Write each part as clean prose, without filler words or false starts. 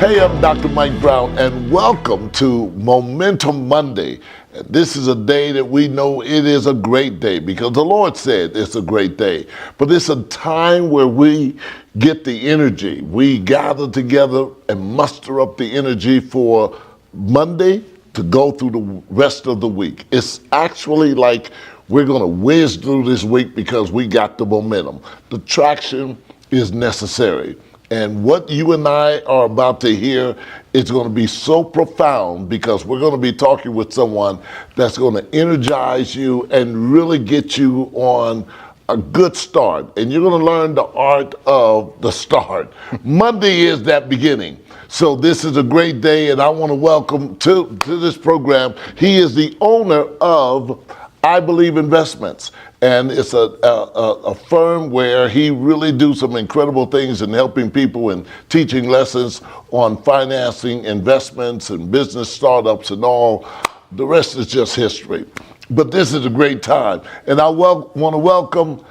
Hey, I'm Dr. Mike Brown, and welcome to Momentum Monday. This is a day that we know it is a great day because the Lord said it's a great day. But it's a time where we get the energy. We gather together and muster up the energy for Monday to go through the rest of the week. It's actually like we're going to whiz through this week because we got the momentum. The traction is necessary. And what you and I are about to hear is going to be so profound because we're going to be talking with someone that's going to energize you and really get you on a good start. And you're going to learn the art of the start. Monday is that beginning. So this is a great day, and I want to welcome to this program. He is the owner of I Believe Investments, and it's a firm where he really do some incredible things in helping people and teaching lessons on financing, investments, and business startups and all. The rest is just history. But this is a great time, and I want to welcome,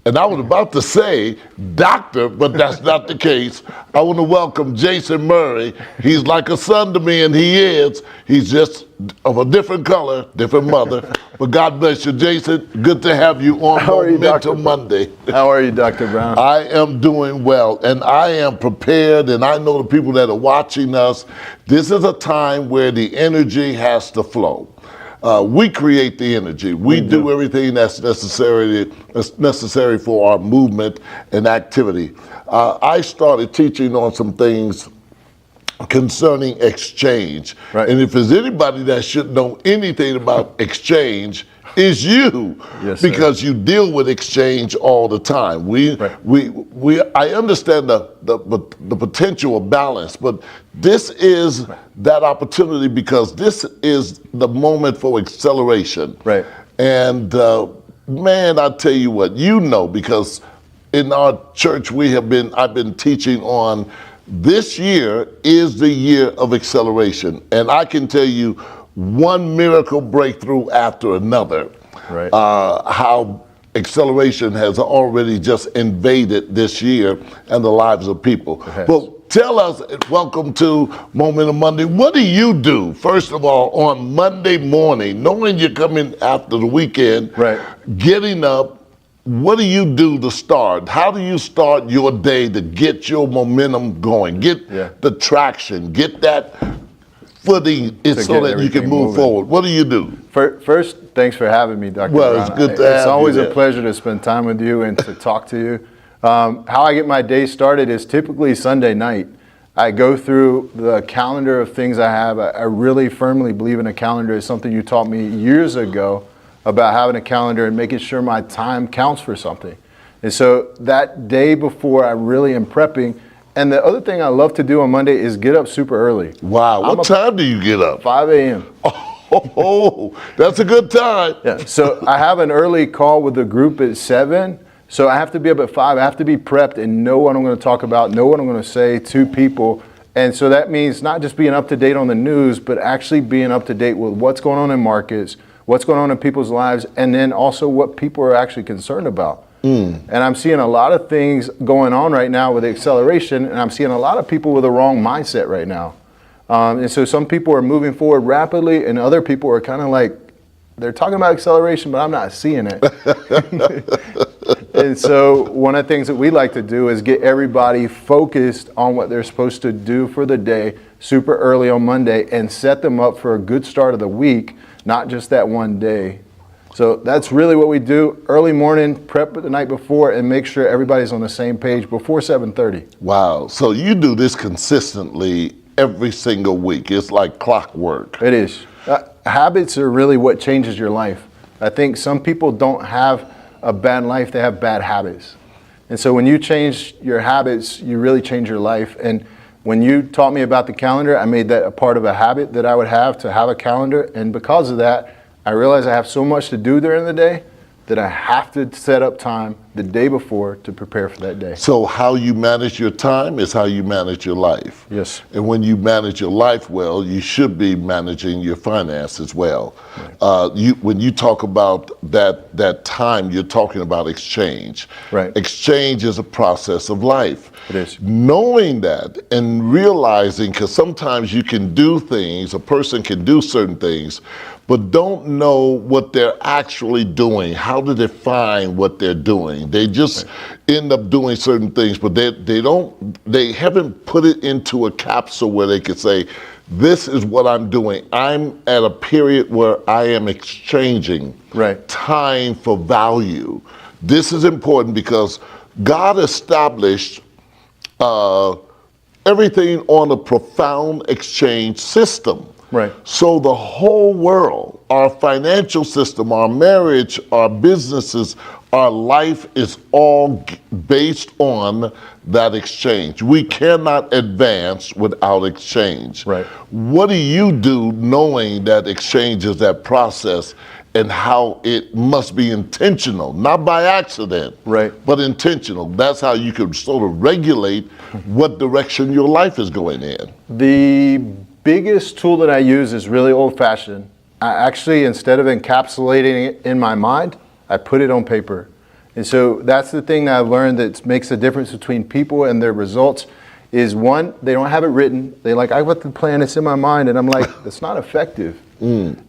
and I was about to say doctor, but that's not the case. I want to welcome Jason Murray. He's like a son to me, and he is. He's just of a different color, different mother. But God bless you, Jason. Good to have you on Momentum Monday. How are you, Dr. Brown? I am doing well, and I am prepared, and I know the people that are watching us, this is a time where the energy has to flow. We create the energy. We do everything that's necessary for our movement and activity. I started teaching on some things concerning exchange. Right. And if there's anybody that should know anything about exchange, is you, yes, because you deal with exchange all the time. I understand the potential of balance, but this is that opportunity because this is the moment for acceleration. Right. And man, I tell you what, because in our church I've been teaching on this year is the year of acceleration, and I can tell you one miracle breakthrough after another. Right. How acceleration has already just invaded this year and the lives of people. Well, tell us, welcome to Momentum Monday. What do you do, first of all, on Monday morning, knowing you're coming after the weekend, getting up? What do you do to start? How do you start your day to get your momentum going, get the traction, get that footing so that you can move forward? What do you do? First, thanks for having me, Dr. Well, Brown. it's good to have you. It's always a pleasure to spend time with you and to talk to you. How I get my day started is typically Sunday night. I go through the calendar of things I have. I really firmly believe in a calendar. It's something you taught me years ago about having a calendar and making sure my time counts for something. And so that day before, I really am prepping. And the other thing I love to do on Monday is get up super early. Wow, what time do you get up? 5 a.m. Oh, that's a good time. Yeah, so I have an early call with the group at 7. So I have to be up at 5. I have to be prepped and know what I'm going to talk about, know what I'm going to say to people. And so that means not just being up to date on the news, but actually being up to date with what's going on in markets, what's going on in people's lives, and then also what people are actually concerned about. And I'm seeing a lot of things going on right now with acceleration, and I'm seeing a lot of people with the wrong mindset right now. And so some people are moving forward rapidly, and other people are kind of like, they're talking about acceleration, but I'm not seeing it. And so one of the things that we like to do is get everybody focused on what they're supposed to do for the day super early on Monday and set them up for a good start of the week, not just that one day. So that's really what we do. Early morning, prep the night before, and make sure everybody's on the same page before 7:30. Wow. So you do this consistently every single week. It's like clockwork. It is. Habits are really what changes your life. I think some people don't have a bad life, they have bad habits. And so when you change your habits, you really change your life. And when you taught me about the calendar, I made that a part of a habit that I would have to have a calendar. And because of that, I realize I have so much to do during the day that I have to set up time the day before to prepare for that day. So how you manage your time is how you manage your life. Yes. And when you manage your life well, you should be managing your finances well. Right. When you talk about that time, you're talking about exchange. Right. Exchange is a process of life. It is. Knowing that and realizing, because sometimes you can do things, a person can do certain things, but don't know what they're actually doing, how to define what they're doing. They just end up doing certain things, but they haven't put it into a capsule where they could say, this is what I'm doing. I'm at a period where I am exchanging time for value. This is important because God established everything on a profound exchange system. Right. So the whole world, our financial system, our marriage, our businesses, our life is all based on that exchange. We cannot advance without exchange. Right. What do you do knowing that exchange is that process and how it must be intentional, not by accident, but intentional? That's how you can sort of regulate what direction your life is going in. The biggest tool that I use is really old-fashioned. I actually, instead of encapsulating it in my mind, I put it on paper. And so that's the thing that I've learned that makes the difference between people and their results is, one, they don't have it written. They're like, I got the plan, it's in my mind. And I'm like, it's not effective. And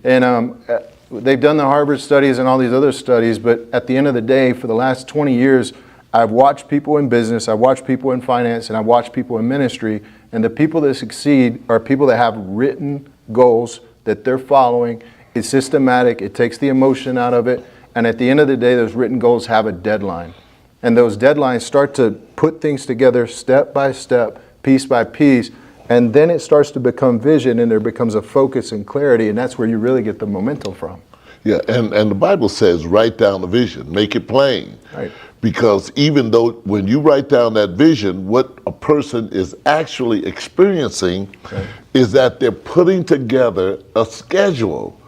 they've done the Harvard studies and all these other studies, but at the end of the day, for the last 20 years, I've watched people in business, I've watched people in finance, and I've watched people in ministry. And the people that succeed are people that have written goals that they're following. It's systematic, it takes the emotion out of it. And at the end of the day, those written goals have a deadline. And those deadlines start to put things together step by step, piece by piece. And then it starts to become vision, and there becomes a focus and clarity. And that's where you really get the momentum from. Yeah, and the Bible says, write down the vision, make it plain. Right. Because even though when you write down that vision, what a person is actually experiencing is that they're putting together a schedule.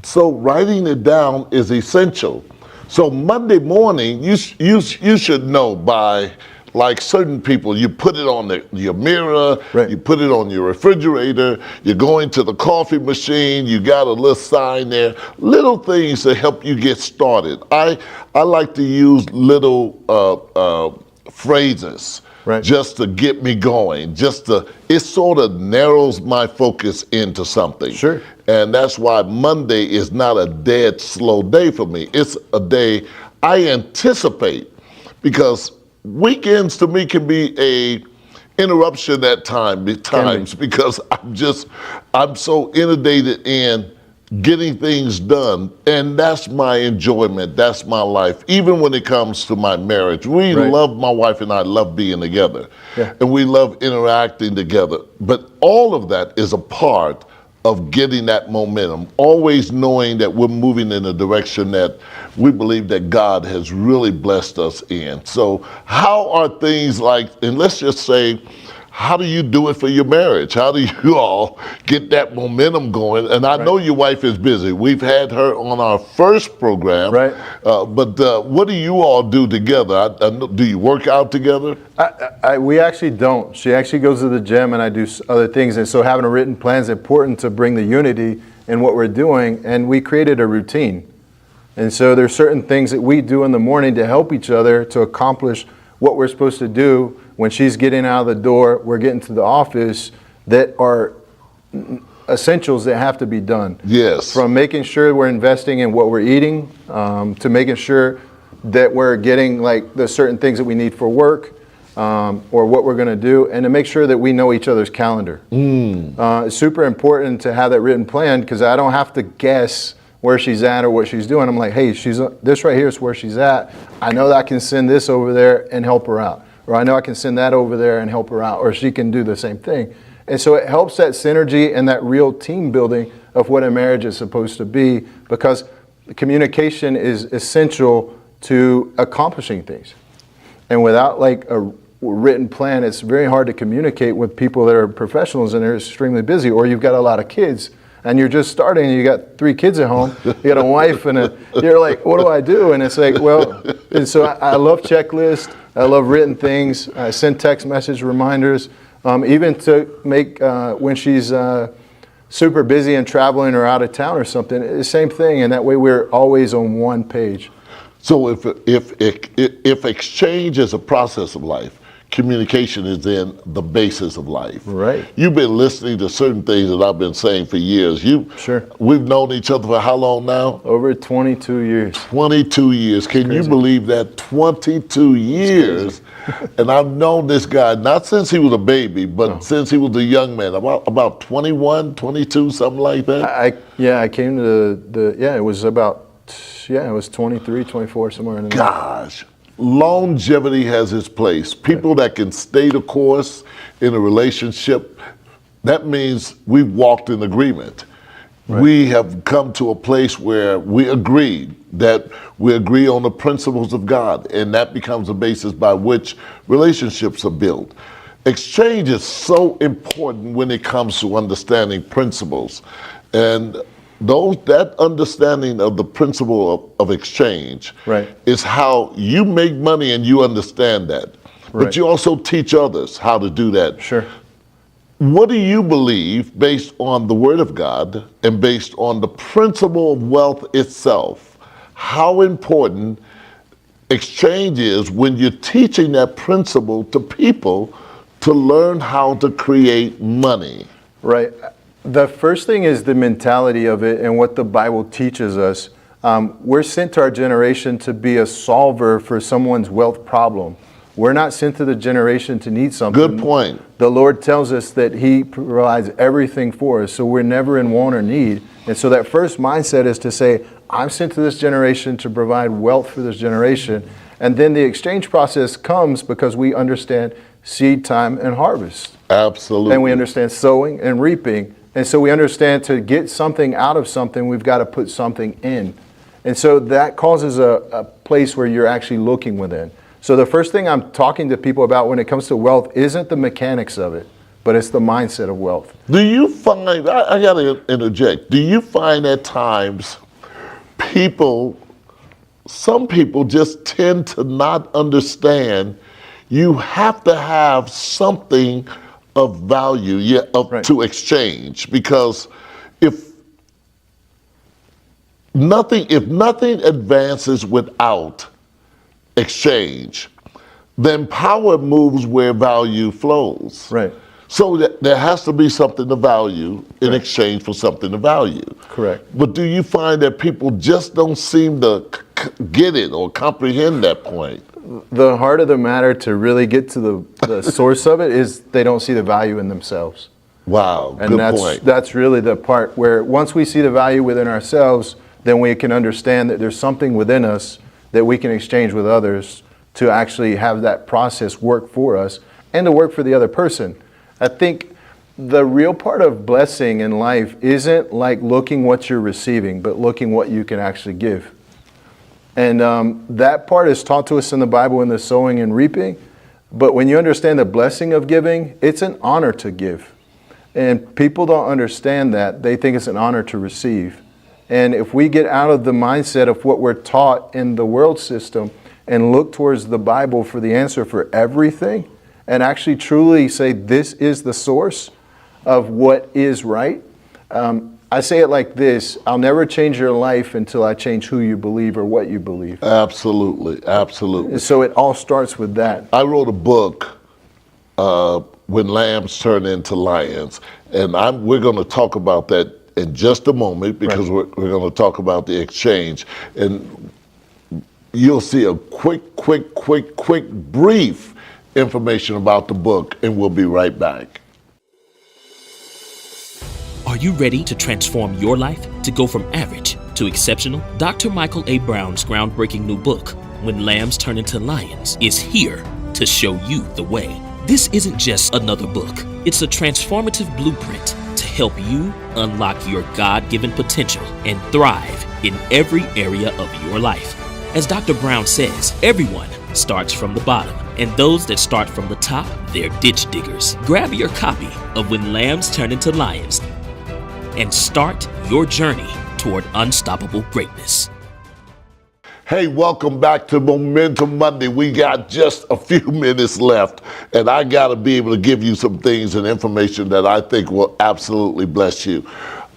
So writing it down is essential. So Monday morning, you should know by, like certain people, you put it on your mirror, you put it on your refrigerator, you're going to the coffee machine, you got a little sign there, little things to help you get started. I like to use little phrases just to get me going, it sort of narrows my focus into something. Sure. And that's why Monday is not a dead, slow day for me. It's a day I anticipate, because weekends to me can be a interruption at times because I'm so inundated in getting things done, and that's my enjoyment, that's my life. Even when it comes to my marriage, we love, my wife and I love being together, and we love interacting together, but all of that is a part of getting that momentum, always knowing that we're moving in a direction that we believe that God has really blessed us in. So how are things like, and let's just say, how do you do it for your marriage? How do you all get that momentum going? And I know your wife is busy. We've had her on our first program, but what do you all do together? Do you work out together? We actually don't. She actually goes to the gym, and I do other things. And so having a written plan is important to bring the unity in what we're doing. And we created a routine. And so there's certain things that we do in the morning to help each other to accomplish what we're supposed to do. When she's getting out of the door, we're getting to the office, that are essentials that have to be done. Yes. From making sure we're investing in what we're eating, to making sure that we're getting like the certain things that we need for work, or what we're going to do, and to make sure that we know each other's calendar. It's super important to have that written plan, because I don't have to guess where she's at or what she's doing. I'm like, hey, this right here is where she's at. I know that I can send this over there and help her out. Or I know I can send that over there and help her out. Or she can do the same thing. And so it helps that synergy and that real team building of what a marriage is supposed to be, because communication is essential to accomplishing things. And without like a written plan, it's very hard to communicate with people that are professionals and are extremely busy, or you've got a lot of kids. and you're just starting, and you got 3 kids at home, you got a wife, and you're like, what do I do? And it's like, well, and so I love checklists. I love written things. I send text message reminders, even to make when she's super busy and traveling or out of town or something. It's the same thing, and that way we're always on one page. So if exchange is a process of life, communication is then the basis of life. Right. You've been listening to certain things that I've been saying for years. Sure. We've known each other for how long now? Over 22 years. 22 years. Can you believe that? 22 years. And I've known this guy, not since he was a baby, but since he was a young man, about 21, 22, something like that. I came to it was 23, 24, somewhere in there. Gosh. Longevity has its place. People that can stay the course in a relationship, that means we've walked in agreement. Right. We have come to a place where we agree on the principles of God, and that becomes the basis by which relationships are built. Exchange is so important when it comes to understanding principles. And that understanding of the principle of exchange is how you make money, and you understand that. But you also teach others how to do that. Sure. What do you believe, based on the Word of God and based on the principle of wealth itself, how important exchange is when you're teaching that principle to people to learn how to create money? Right. The first thing is the mentality of it and what the Bible teaches us. We're sent to our generation to be a solver for someone's wealth problem. We're not sent to the generation to need something. Good point. The Lord tells us that He provides everything for us, so we're never in want or need. And so that first mindset is to say, I'm sent to this generation to provide wealth for this generation. And then the exchange process comes because we understand seed time and harvest. Absolutely. And we understand sowing and reaping. And so we understand to get something out of something, we've got to put something in. And so that causes a place where you're actually looking within. So the first thing I'm talking to people about when it comes to wealth isn't the mechanics of it, but it's the mindset of wealth. Do you find, I got to interject, do you find at times some people just tend to not understand you have to have something of value to exchange? Because if nothing advances without exchange, then power moves where value flows. Right. So there has to be something of value in exchange for something of value. Correct. But do you find that people just don't seem to get it or comprehend that point? The heart of the matter, to really get to the source of it, is they don't see the value in themselves. Wow, and good point. That's really the part where once we see the value within ourselves, then we can understand that there's something within us that we can exchange with others to actually have that process work for us and to work for the other person. I think the real part of blessing in life isn't like looking what you're receiving, but looking what you can actually give. And that part is taught to us in the Bible in the sowing and reaping. But when you understand the blessing of giving, it's an honor to give. And people don't understand that. They think it's an honor to receive. And if we get out of the mindset of what we're taught in the world system and look towards the Bible for the answer for everything, and actually truly say this is the source of what is right, I say it like this: I'll never change your life until I change who you believe or what you believe. Absolutely, absolutely. And so it all starts with that. I wrote a book, When Lambs Turn into Lions, and we're going to talk about that in just a moment, because we're going to talk about the exchange. And you'll see a quick, brief information about the book, and we'll be right back. Are you ready to transform your life, to go from average to exceptional? Dr. Mikel Brown's groundbreaking new book, When Lambs Turn into Lions, is here to show you the way. This isn't just another book. It's a transformative blueprint to help you unlock your God-given potential and thrive in every area of your life. As Dr. Brown says, everyone starts from the bottom, and those that start from the top, they're ditch diggers. Grab your copy of When Lambs Turn into Lions and start your journey toward unstoppable greatness. Hey, welcome back to Momentum Monday. We got just a few minutes left, and I got to be able to give you some things and information that I think will absolutely bless you.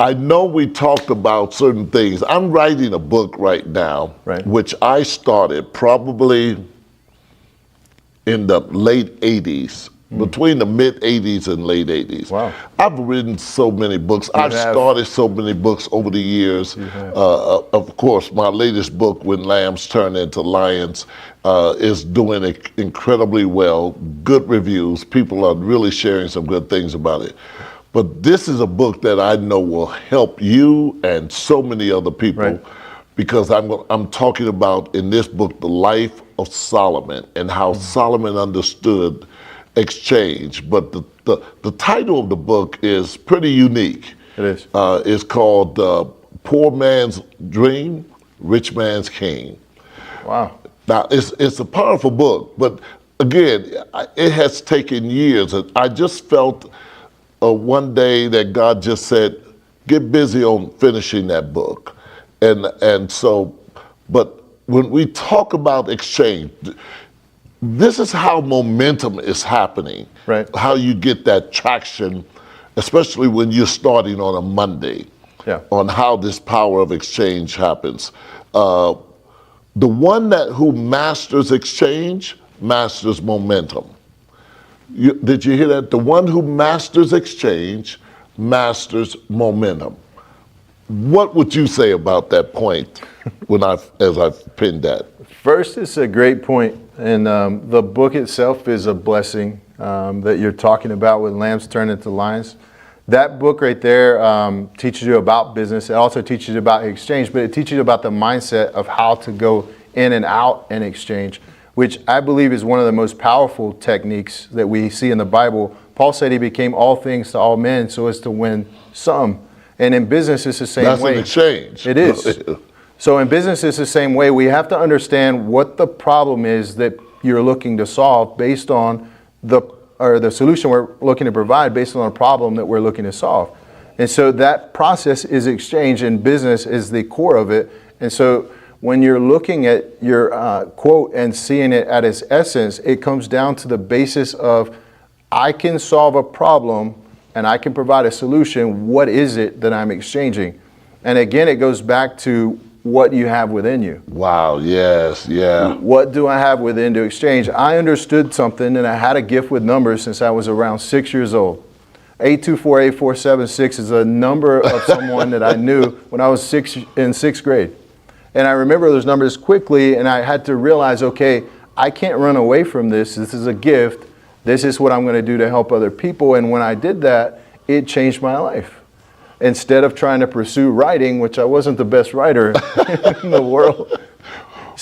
I know we talked about certain things. I'm writing a book right now, which I started probably in the late 80s. Between the mid 80s and late 80s. Wow. I've written so many books. I've started so many books over the years. Of course, my latest book, When Lambs Turn into Lions, is doing incredibly well. Good reviews. People are really sharing some good things about it. But this is a book that I know will help you and so many other people, because I'm talking about in this book the life of Solomon and how Solomon understood exchange. But the title of the book is pretty unique. It is. It's called Poor Man's Dream, Rich Man's King. Wow. Now, it's a powerful book, but again, it has taken years. I just felt one day that God just said, get busy on finishing that book. And so, but when we talk about exchange, this is how momentum is happening, how you get that traction, especially when you're starting on a Monday, on how this power of exchange happens. The one who masters exchange masters momentum. Did you hear that? The one who masters exchange masters momentum. What would you say about that point as I've pinned that? First, it's a great point, and the book itself is a blessing that you're talking about, When Lambs Turn into Lions. That book right there teaches you about business. It also teaches you about exchange, but it teaches you about the mindset of how to go in and out in exchange, which I believe is one of the most powerful techniques that we see in the Bible. Paul said he became all things to all men so as to win some. And in business, it's the same way. That's an exchange. It is. So in business, it's the same way. We have to understand what the problem is that you're looking to solve based on the solution we're looking to provide based on a problem that we're looking to solve. And so that process is exchange, and business is the core of it. And so when you're looking at your quote and seeing it at its essence, it comes down to the basis of, I can solve a problem and I can provide a solution. What is it that I'm exchanging? And again, it goes back to what you have within you. Wow, yes, yeah. What do I have within to exchange? I understood something, and I had a gift with numbers since I was around 6 years old. 8248476 is a number of someone that I knew when I was in sixth grade. And I remember those numbers quickly, and I had to realize, okay, I can't run away from this. This is a gift. This is what I'm going to do to help other people. And when I did that, it changed my life. Instead of trying to pursue writing, which I wasn't the best writer in the world.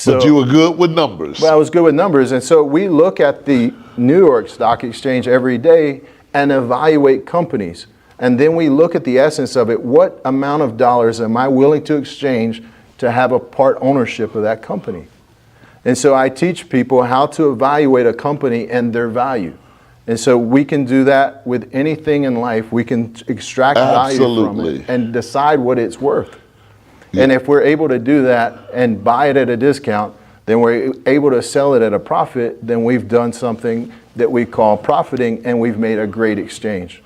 But you were good with numbers. Well, I was good with numbers. And so we look at the New York Stock Exchange every day and evaluate companies. And then we look at the essence of it. What amount of dollars am I willing to exchange to have a part ownership of that company? And so I teach people how to evaluate a company and their value. And so we can do that with anything in life. We can extract value from it and decide what it's worth. Yeah. And if we're able to do that and buy it at a discount, then we're able to sell it at a profit, then we've done something that we call profiting, and we've made a great exchange.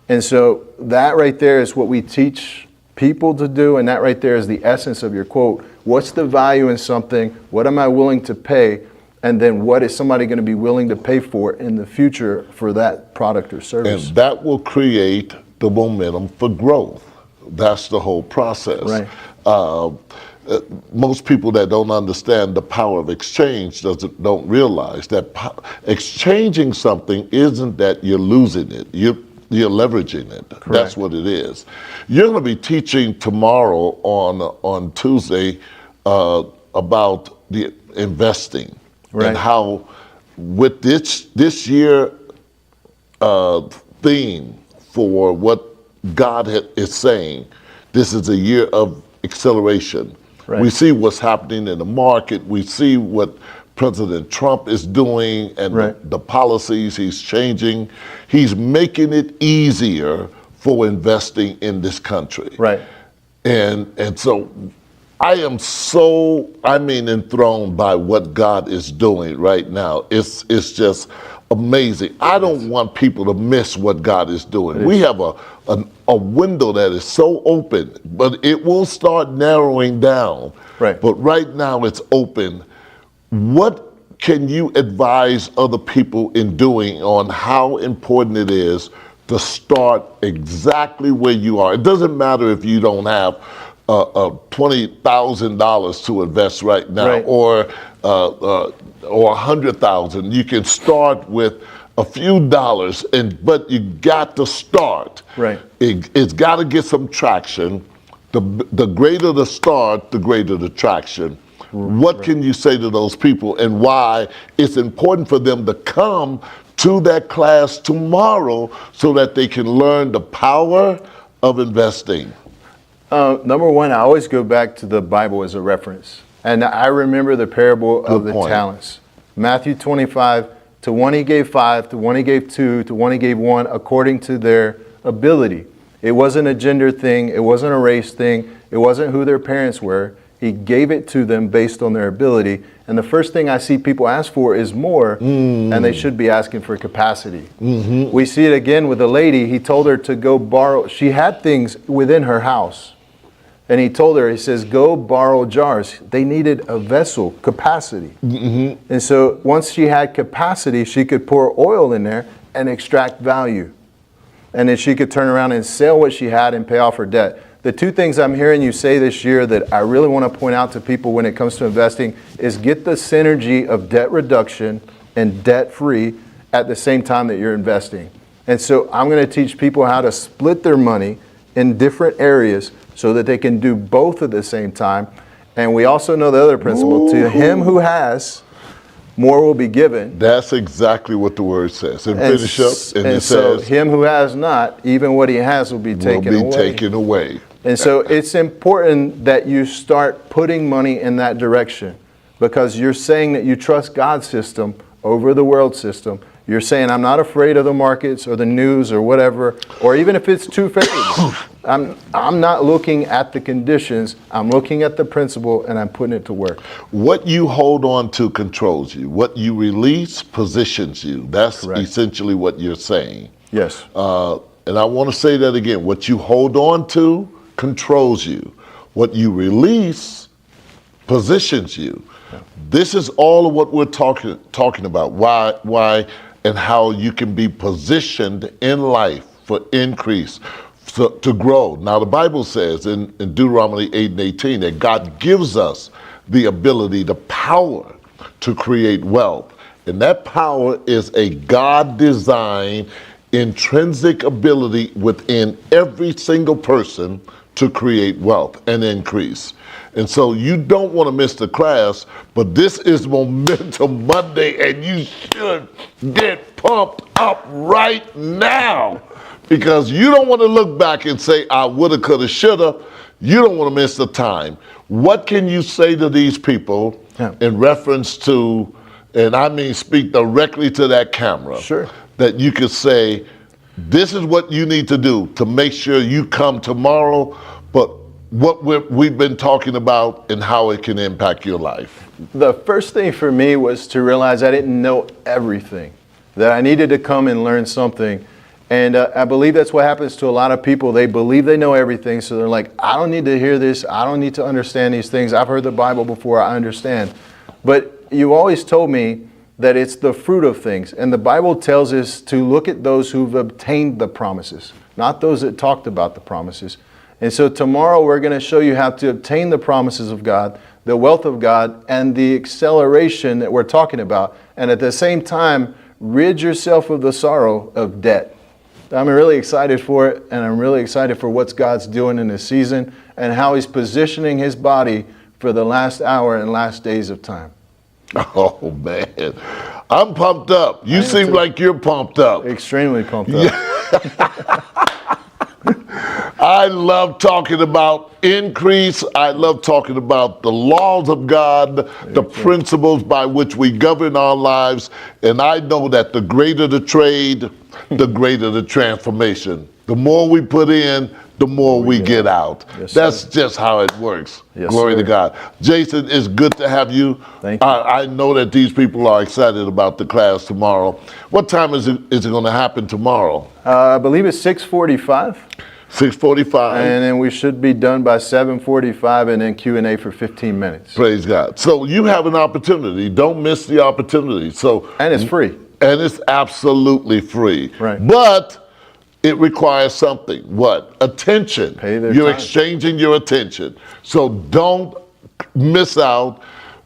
And so that right there is what we teach people to do, and that right there is the essence of your quote. What's the value in something? What am I willing to pay? And then what is somebody going to be willing to pay for in the future for that product or service? And that will create the momentum for growth. That's the whole process. Right. Most people that don't understand the power of exchange don't realize that exchanging something isn't that you're losing it. You're leveraging it. Correct. That's what it is. You're going to be teaching tomorrow on Tuesday about the investing. Right. And how with this year theme for what God is saying, this is a year of acceleration. Right. We see what's happening in the market. We see what President Trump is doing and the policies he's changing. He's making it easier for investing in this country. Right. And so I am enthroned by what God is doing right now. It's just amazing. I don't want people to miss what God is doing. We have a window that is so open, but it will start narrowing down. Right. But right now it's open. What can you advise other people in doing on how important it is to start exactly where you are? It doesn't matter if you don't have $20,000 to invest right now, Right. or $100,000. You can start with a few dollars, but you got to start. Right. It's got to get some traction. The greater the start, the greater the traction. What can you say to those people, and why it's important for them to come to that class tomorrow so that they can learn the power of investing? Number one, I always go back to the Bible as a reference. And I remember the parable of the talents. Matthew 25, to one he gave 5, to one he gave 2, to one he gave 1, according to their ability. It wasn't a gender thing. It wasn't a race thing. It wasn't who their parents were. He gave it to them based on their ability. And the first thing I see people ask for is more, and they should be asking for capacity. We see it again with the lady. He told her to go borrow. She had things within her house. And he told her, he says, go borrow jars. They needed a vessel, capacity. And so once she had capacity, she could pour oil in there and extract value. And then she could turn around and sell what she had and pay off her debt. The two things I'm hearing you say this year that I really want to point out to people when it comes to investing is get the synergy of debt reduction and debt free at the same time that you're investing. And so I'm going to teach people how to split their money in different areas so that they can do both at the same time. And we also know the other principle, to him who has, more will be given. That's exactly what the word says. And finish up, and it so says, him who has not, even what he has will be taken away. And so it's important that you start putting money in that direction, because you're saying that you trust God's system over the world system. You're saying, I'm not afraid of the markets or the news or whatever, or even if it's too favorable. I'm not looking at the conditions. I'm looking at the principle, and I'm putting it to work. What you hold on to controls you. What you release positions you. That's essentially what you're saying. Yes. And I want to say that again. What you hold on to controls you. What you release positions you. This is all of what we're talking about. Why and how you can be positioned in life for increase, to grow. Now the Bible says in Deuteronomy 8:18 that God gives us the ability, the power to create wealth. And that power is a God-designed intrinsic ability within every single person to create wealth and increase. And so you don't want to miss the class, but this is Momentum Monday, and you should get pumped up right now, because you don't want to look back and say, I woulda, coulda, shoulda. You don't want to miss the time. What can you say to these people in reference to, and I mean speak directly to that camera, that you could say, this is what you need to do to make sure you come tomorrow, but what we've been talking about and how it can impact your life? The first thing for me was to realize I didn't know everything, that I needed to come and learn something. And I believe that's what happens to a lot of people. They believe they know everything, so they're like, I don't need to hear this. I don't need to understand these things. I've heard the Bible before. I understand. But you always told me that it's the fruit of things. And the Bible tells us to look at those who've obtained the promises, not those that talked about the promises. And so tomorrow we're going to show you how to obtain the promises of God, the wealth of God, and the acceleration that we're talking about. And at the same time, rid yourself of the sorrow of debt. I'm really excited for it, and I'm really excited for what God's doing in this season and how He's positioning His body for the last hour and last days of time. Oh, man. I'm pumped up. You seem like you're pumped up. Extremely pumped up. I love talking about increase. I love talking about the laws of God, the principles by which we govern our lives. And I know that the greater the trade, the greater the transformation. The more we put in, the more we get out. Yes, That's sir. just how it works. Yes, Glory sir. to God. Jason, it's good to have you. Thank you. I know that these people are excited about the class tomorrow. What time is it going to happen tomorrow? I believe it's 6:45. 6:45. And then we should be done by 7:45, and then Q&A for 15 minutes. Praise God. So you have an opportunity. Don't miss the opportunity. So And it's free. And it's absolutely free. Right. But it requires something. What? Attention. Pay their You're time. exchanging your attention. So don't miss out.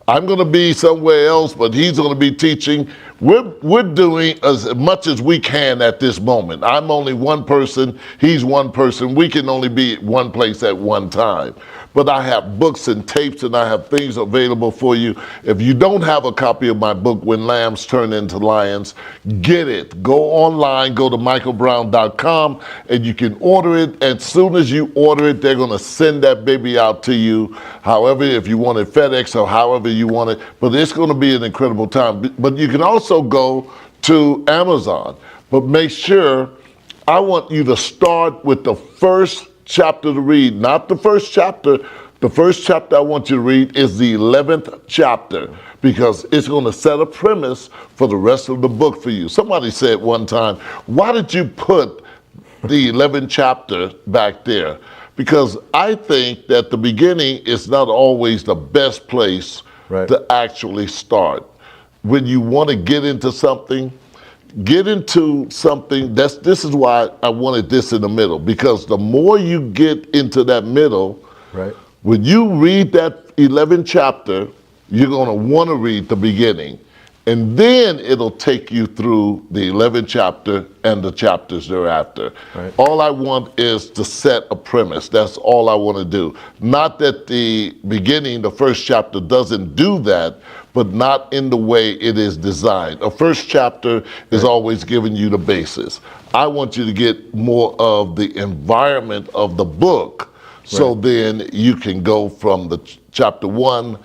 I'm going to be somewhere else, but he's going to be teaching. We're doing as much as we can at this moment. I'm only one person. He's one person. We can only be at one place at one time. But I have books and tapes, and I have things available for you. If you don't have a copy of my book, When Lambs Turn into Lions, get it. Go online, go to mikelbrown.com, and you can order it. As soon as you order it, they're going to send that baby out to you. However, if you want it FedEx or however you want it. But it's going to be an incredible time. But you can also go to Amazon. But make sure, I want you to start with the first chapter to read, not the first chapter. The first chapter I want you to read is the 11th chapter, because it's going to set a premise for the rest of the book for you. Somebody said one time, why did you put the 11th chapter back there? Because I think that the beginning is not always the best place to actually start. When you want to get into something, this is why I wanted this in the middle, because the more you get into that middle, when you read that 11th chapter, you're going to want to read the beginning. And then it'll take you through the 11th chapter and the chapters thereafter. All I want is to set a premise. That's all I want to do. Not that the beginning, the first chapter, doesn't do that, but not in the way it is designed. A first chapter is always giving you the basis. I want you to get more of the environment of the book, so then you can go from the chapter 1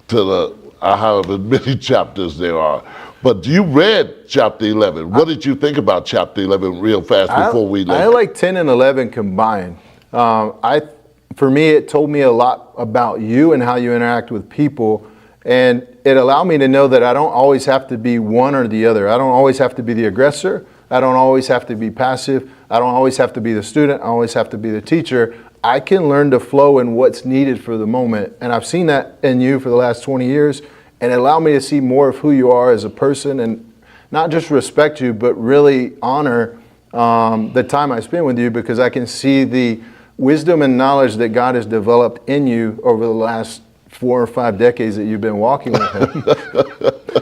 to the however many chapters there are. But you read chapter 11. What did you think about chapter 11 real fast before we left? I like 10 and 11 combined. For me, it told me a lot about you and how you interact with people. And it allowed me to know that I don't always have to be one or the other. I don't always have to be the aggressor. I don't always have to be passive. I don't always have to be the student. I always have to be the teacher. I can learn to flow in what's needed for the moment. And I've seen that in you for the last 20 years. And it allowed me to see more of who you are as a person, and not just respect you, but really honor the time I spend with you, because I can see the wisdom and knowledge that God has developed in you over the last 4 or 5 decades that you've been walking with Him.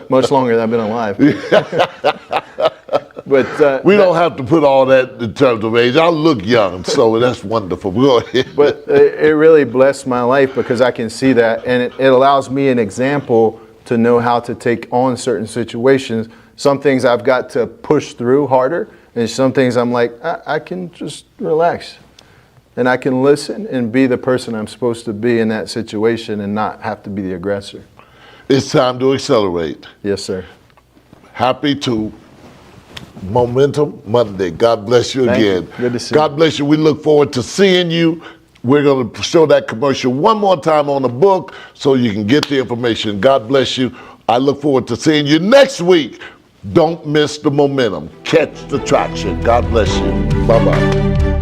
Much longer than I've been alive. But we don't have to put all that in terms of age. I look young, so that's wonderful. Go ahead. But it really blessed my life, because I can see that, and it allows me an example to know how to take on certain situations. Some things I've got to push through harder, and some things I'm like, I can just relax. And I can listen and be the person I'm supposed to be in that situation and not have to be the aggressor. It's time to accelerate. Yes, sir. Happy to Momentum Monday. God bless you again. Good to see you. God bless you. We look forward to seeing you. We're going to show that commercial one more time on the book so you can get the information. God bless you. I look forward to seeing you next week. Don't miss the momentum. Catch the traction. God bless you. Bye-bye.